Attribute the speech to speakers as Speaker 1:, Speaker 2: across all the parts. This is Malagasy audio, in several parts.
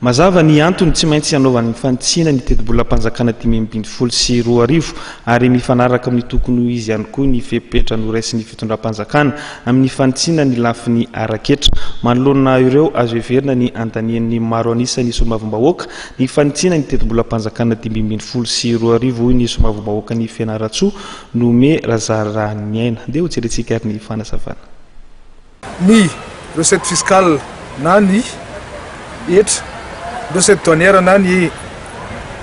Speaker 1: Mazava ny antony tsy maintsy anaovan'ny fantsina ny teti-bola-panjakana 524 ary mifanaraka amin'ny tokony izy ihany koa ny fepetra noraisy ny fitondram-panjakana amin'ny fantsina ny lafiny araketra. Manoloana ireo azo heverina ny antanian'ny maro anisany somavombahoaka ny fantsina ny teti-bola-panjakana 524 ny somavombahoaka ny Fianaratsoa nome razara ny aina. Dia ho jerentsika ary ny fanasavana.
Speaker 2: Ny recette fiscale na ny etra recette douanière na ny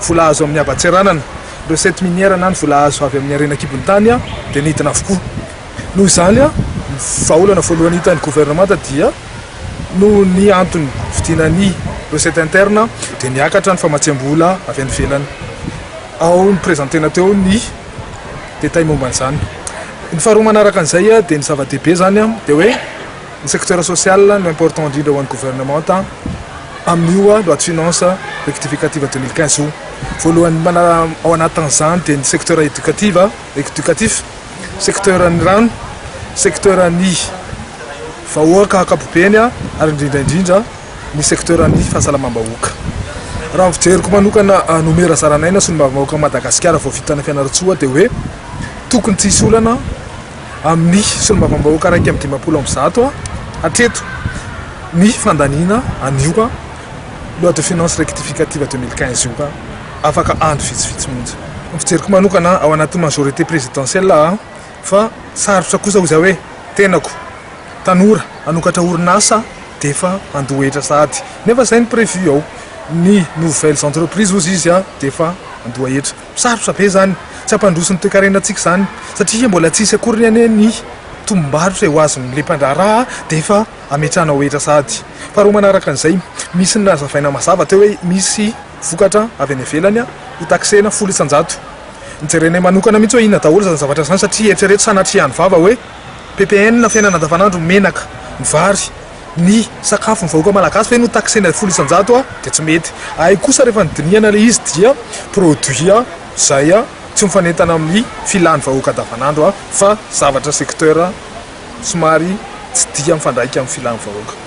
Speaker 2: vola azo amin'ny abatseranana, recette minière na ny vola azo avy amin'ny arenakibon'ny tany dia nidina avokoa. Noho izany vahaolana voalohany hitan'ny gouvernemanta dia no ny antony vidiana ny recette interne dia niakatra ny famatsiam-bola avy any ivelany. Ao ny présentena teo ny détail momba an'izany. Ny faharoa manaraka an'izay dia ny zava-dehibe zany dia hoe ny secteur social no important indrindra ho an'ny gouvernemanta amin'io loi de finance rectificative 2015 io. Voalohany ao anatin'izany dia ny secteur éducatif, secteur ny rano, secteur ny vahoaka ankapobeny ary indrindra ny secteur ny fahasalamam-bahoaka. Raha fijeriko manokana nomera zaranaina sy ny vahoaka Madagasikara vao vitana Fianaratsoa dia hoe tokony tsy hisy olana amin'ny solombavambahoaka 150 hatreto ny fandaniana anio loi de finance rectificative 2015 io afaka andro vitsivitsy mihitsy. Fijeriko manokana ao anatin'ny majorité présidentielle fa sarotra kosa ho zay hoe tenako tanora anokatra orinasa dia efa andohetra sady nefa izay ny prévu ao ny nouvelles entreprises ozy izy dia efa andohetra. Sarotra be zany tsy ampandrosony toe-karenantsika zany satria mbola tsisy akory any ny tombom-barotra ho azon'ny lempandraraha dia efa ametrana hoetra sady. Faharoa manaraka an'izay misy ny nazavaina mazava teo hoe misy vokatra avy any ivelany ho taksena 100%. Nijerenay manokana mihitsy hoe inona daholo zany zavatra zany satria eritrereto sanatrihan'ny vava hoe PPN na fiainana andavanandro menaka ny vary ny sakafo ny vahoaka malagasy fe no taksena 100% dia tsy mety. Ay kosa rehefa nidinihana ilay izy dia produit zay tsy mifanentana amin'ny filan'ny vahoaka andavanandro fa zavatra secteur somary tsy dia mifandraika amin'ny filan'ny vahoaka.